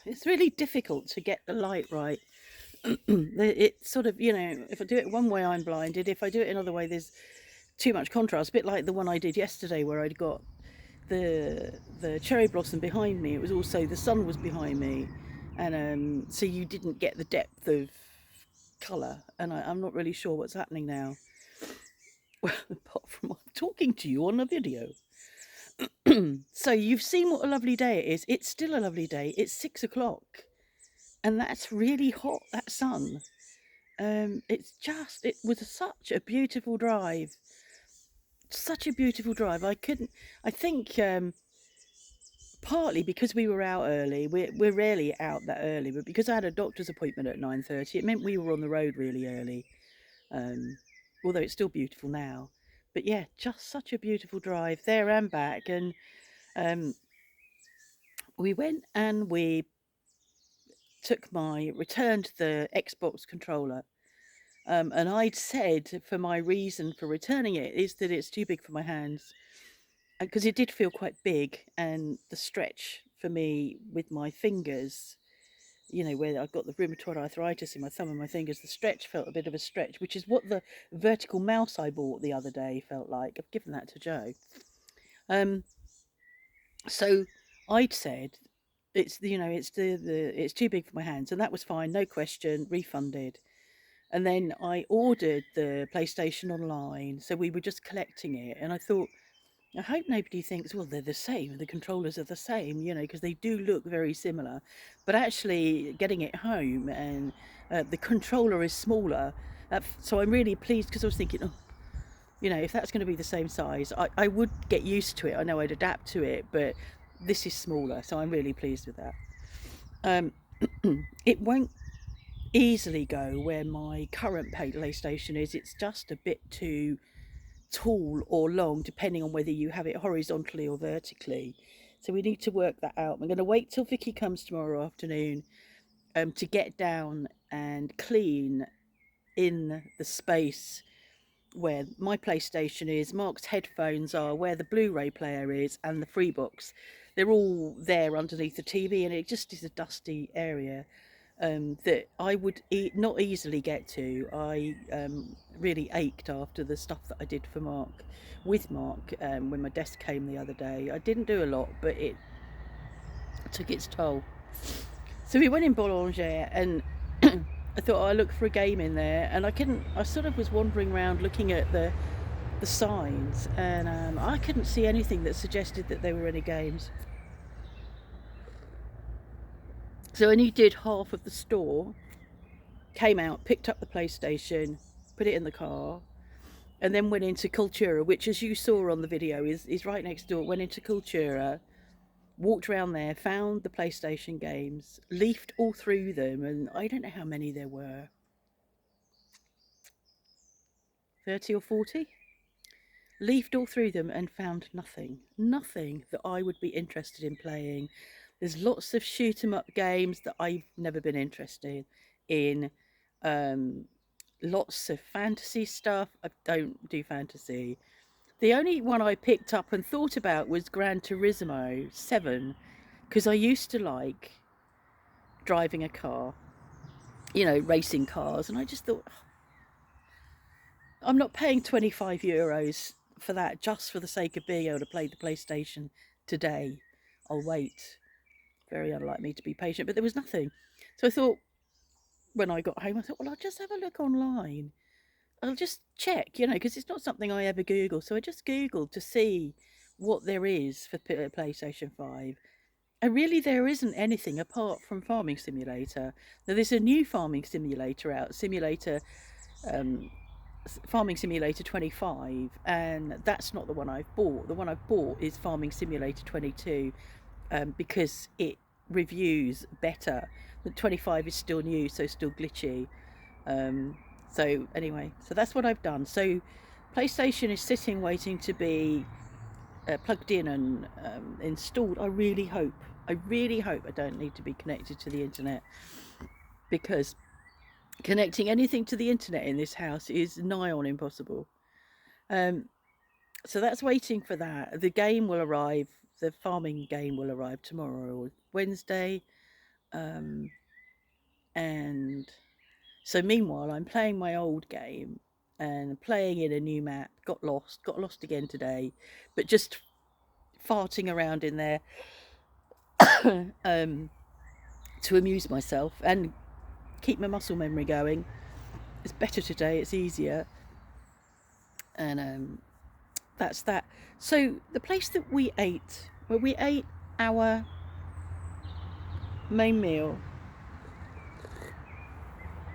it's really difficult to get the light right. It's sort of, if I do it one way, I'm blinded. If I do it another way, there's too much contrast. A bit like the one I did yesterday, where I'd got the cherry blossom behind me. It was also the sun was behind me, and so you didn't get the depth of colour. And I'm not really sure what's happening now. Well, apart from I'm talking to you on a video. So you've seen what a lovely day it is. It's still a lovely day. It's 6 o'clock, and that's really hot. That sun. It was such a beautiful drive. Such a beautiful drive. I think partly because we were out early. We're rarely out that early, but because I had a doctor's appointment at 9:30, it meant we were on the road really early. Um, Although it's still beautiful now. But yeah, just such a beautiful drive there and back. And um, we went and we returned the Xbox controller. And I'd said for my reason for returning it is that it's too big for my hands. Because it did feel quite big, and the stretch for me with my fingers, where I've got the rheumatoid arthritis in my thumb and my fingers, the stretch felt a bit of a stretch, which is what the vertical mouse I bought the other day felt like. I've given that to Joe. Um, so I'd said it's too big for my hands, and that was fine, no question, refunded. And then I ordered the PlayStation online, so we were just collecting it, and I thought, I hope nobody thinks, well, they're the same. The controllers are the same, because they do look very similar. But actually, getting it home and the controller is smaller. So I'm really pleased, because I was thinking, oh, if that's going to be the same size, I would get used to it. I know I'd adapt to it, but this is smaller, so I'm really pleased with that. Um, it won't easily go where my current PlayStation is. It's just a bit too tall or long, depending on whether you have it horizontally or vertically. So we need to work that out. I'm going to wait till Vicky comes tomorrow afternoon to get down and clean in the space where my PlayStation is, Mark's headphones are, where the Blu-ray player is, and the Freebox. They're all there underneath the TV, and it just is a dusty area that I would not easily get to. I really ached after the stuff that I did for Mark, with Mark, when my desk came the other day. I didn't do a lot, but it took its toll. So we went in Boulanger, and I thought, I'll look for a game in there, and I sort of was wandering around looking at the signs, and I couldn't see anything that suggested that there were any games. So I only did half of the store, came out, picked up the PlayStation, put it in the car, and then went into Cultura, which, as you saw on the video, is right next door. Went into Cultura, walked around there, found the PlayStation games, leafed all through them, and I don't know how many there were, 30 or 40? Leafed all through them and found nothing that I would be interested in playing. There's lots of shoot 'em up games that I've never been interested in. Lots of fantasy stuff. I don't do fantasy. The only one I picked up and thought about was Gran Turismo 7, because I used to like driving a car, racing cars, and I just thought, I'm not paying €25 for that just for the sake of being able to play the PlayStation today. I'll wait. Very unlike me to be patient, but there was nothing. So I thought, when I got home, I thought, well, I'll just have a look online. I'll just check, because it's not something I ever Google. So I just Googled to see what there is for PlayStation 5. And really, there isn't anything apart from Farming Simulator. Now, there's a new Farming Simulator out, Farming Simulator 25, and that's not the one I've bought. The one I've bought is Farming Simulator 22, because it reviews better. The 25 is still new, so still glitchy. So anyway, so that's what I've done. So PlayStation is sitting waiting to be plugged in and installed. I really hope I don't need to be connected to the internet, because connecting anything to the internet in this house is nigh on impossible. So that's waiting for that. The game will arrive, the farming game will arrive tomorrow or Wednesday. Um, and so meanwhile, I'm playing my old game and playing in a new map. Got lost again today, but just farting around in there um, to amuse myself and keep my muscle memory going. It's better today. It's easier, and that's that. So the place that we ate, where we ate our main meal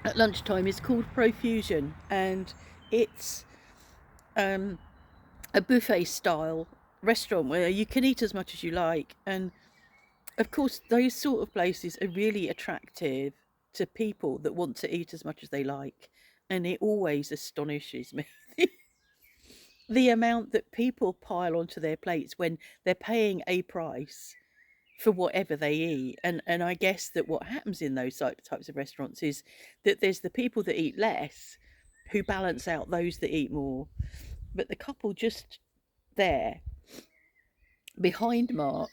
at lunchtime, is called Profuzion, and it's um, a buffet style restaurant where you can eat as much as you like. And of course, those sort of places are really attractive to people that want to eat as much as they like. And it always astonishes me the amount that people pile onto their plates when they're paying a price for whatever they eat. And I guess that what happens in those types of restaurants is that there's the people that eat less who balance out those that eat more. But the couple just there behind Mark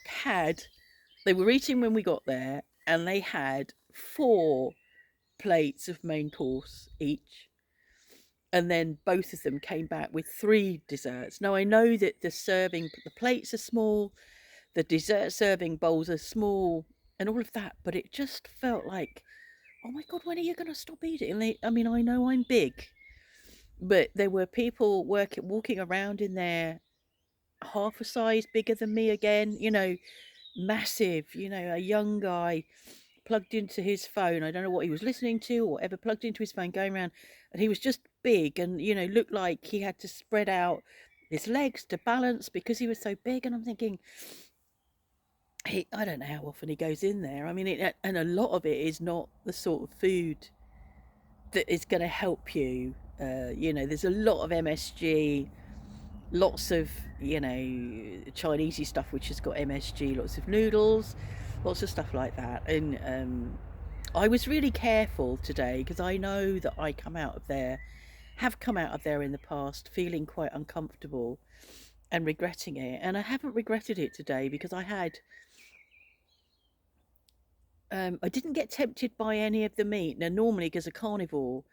they were eating when we got there, and they had 4 plates of main course each. And then both of them came back with 3 desserts. Now I know that the plates are small, the dessert serving bowls are small, and all of that, but it just felt like, oh my God, when are you going to stop eating? I mean, I know I'm big, but there were people walking around in there half a size bigger than me again, massive, a young guy plugged into his phone. I don't know what he was listening to or whatever, plugged into his phone, going around, and he was just big and, looked like he had to spread out his legs to balance because he was so big. And I'm thinking, I don't know how often he goes in there. I mean, and a lot of it is not the sort of food that is going to help you. There's a lot of MSG, lots of, Chinesey stuff which has got MSG, lots of noodles, lots of stuff like that. And I was really careful today because I know that have come out of there in the past feeling quite uncomfortable and regretting it. And I haven't regretted it today because I didn't get tempted by any of the meat. Now, normally, as a carnivore,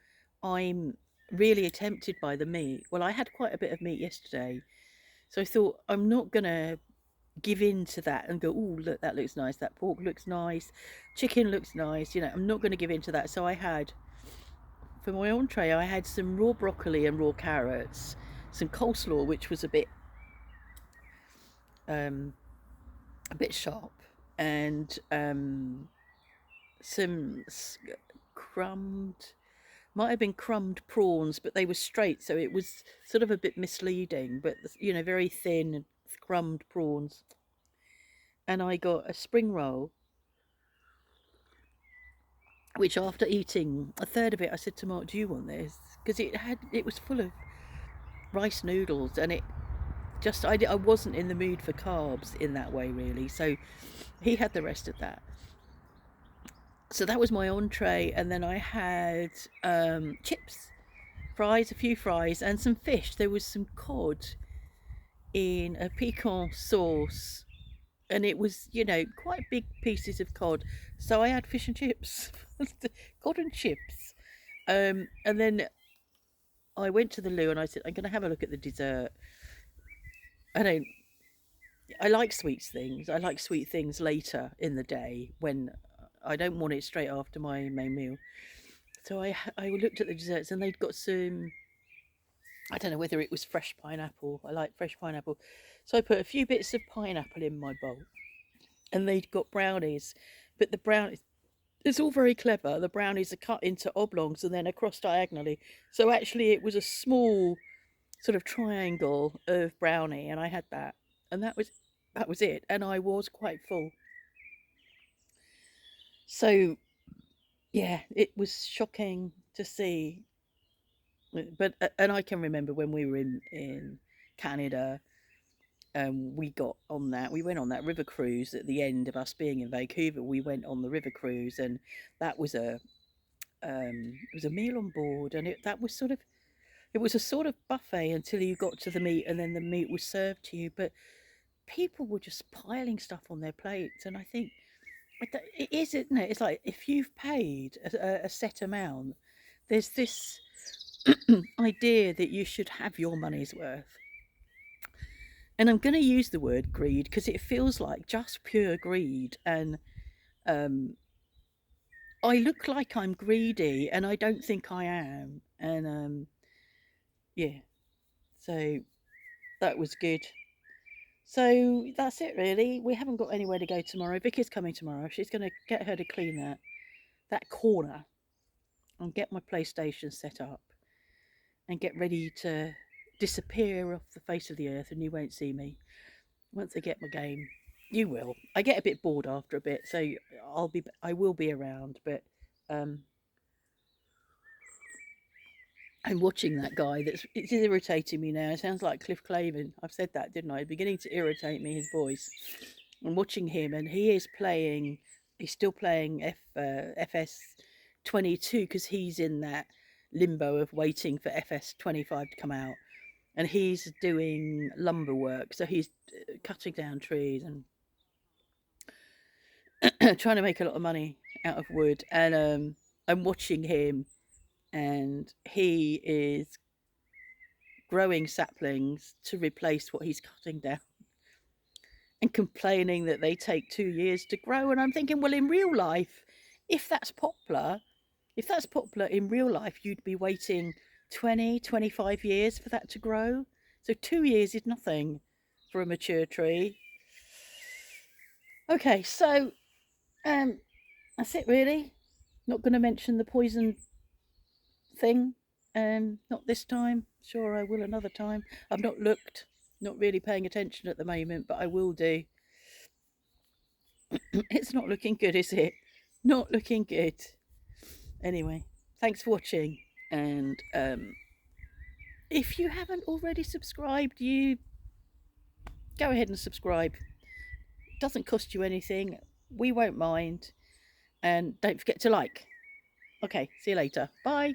I'm really tempted by the meat. Well, I had quite a bit of meat yesterday, so I thought I'm not going to give in to that and go, oh, look, that looks nice. That pork looks nice. Chicken looks nice. I'm not going to give in to that. So for my entree, I had some raw broccoli and raw carrots, some coleslaw, which was um, a bit sharp, and some crumbed, might have been crumbed prawns, but they were straight, so it was sort of a bit misleading, but very thin crumbed prawns. And I got a spring roll, which after eating a third of it, I said to Mark, do you want this? Because it was full of rice noodles, and I wasn't in the mood for carbs in that way, really, so he had the rest of that. So that was my entree, and then I had chips, a few fries, and some fish. There was some cod in a piquant sauce, and it was, quite big pieces of cod. So I had fish and chips, cod and chips. And then I went to the loo and I said, I'm going to have a look at the dessert. I like sweet things. I like sweet things later in the day when I don't want it straight after my main meal. So I looked at the desserts, and they'd got some, I don't know whether it was fresh pineapple. I like fresh pineapple. So I put a few bits of pineapple in my bowl, and they'd got brownies. But the brownies, it's all very clever. The brownies are cut into oblongs and then across diagonally. So actually it was a small sort of triangle of brownie, and I had that. And that was it. And I was quite full. So yeah, it was shocking to see. But and I can remember when we were in Canada, we went on that river cruise at the end of us being in Vancouver. We went on the river cruise, and that was it was a meal on board, and it was a sort of buffet until you got to the meat, and then the meat was served to you. But people were just piling stuff on their plates, and I think It is, isn't it? It's like if you've paid a set amount, there's this idea that you should have your money's worth. And I'm going to use the word greed because it feels like just pure greed. And um, I look like I'm greedy, and I don't think I am. And yeah, so that was good. So that's it, really. We haven't got anywhere to go tomorrow. Vicky's coming tomorrow. She's going to get her to clean that corner and get my PlayStation set up and get ready to disappear off the face of the earth, and you won't see me once I get my game. You will. I get a bit bored after a bit, so I will be around, but um, I'm watching that guy. It's irritating me now. It sounds like Cliff Clavin. I've said that, didn't I? It's beginning to irritate me, his voice. I'm watching him, and he is playing. He's still playing FS 22 because he's in that limbo of waiting for FS 25 to come out, and he's doing lumber work. So he's cutting down trees and trying to make a lot of money out of wood. And I'm watching him, and he is growing saplings to replace what he's cutting down, and complaining that they take 2 years to grow. And I'm thinking, well, in real life, if that's popular, in real life, you'd be waiting 20, 25 years for that to grow. So 2 years is nothing for a mature tree. Okay, so that's it, really. Not going to mention the poison thing. Not this time. Sure, I will another time. I've not looked. Not really paying attention at the moment, but I will do. It's not looking good, is it? Not looking good. Anyway, thanks for watching. And if you haven't already subscribed, you go ahead and subscribe. It doesn't cost you anything. We won't mind. And don't forget to like. Okay, see you later. Bye.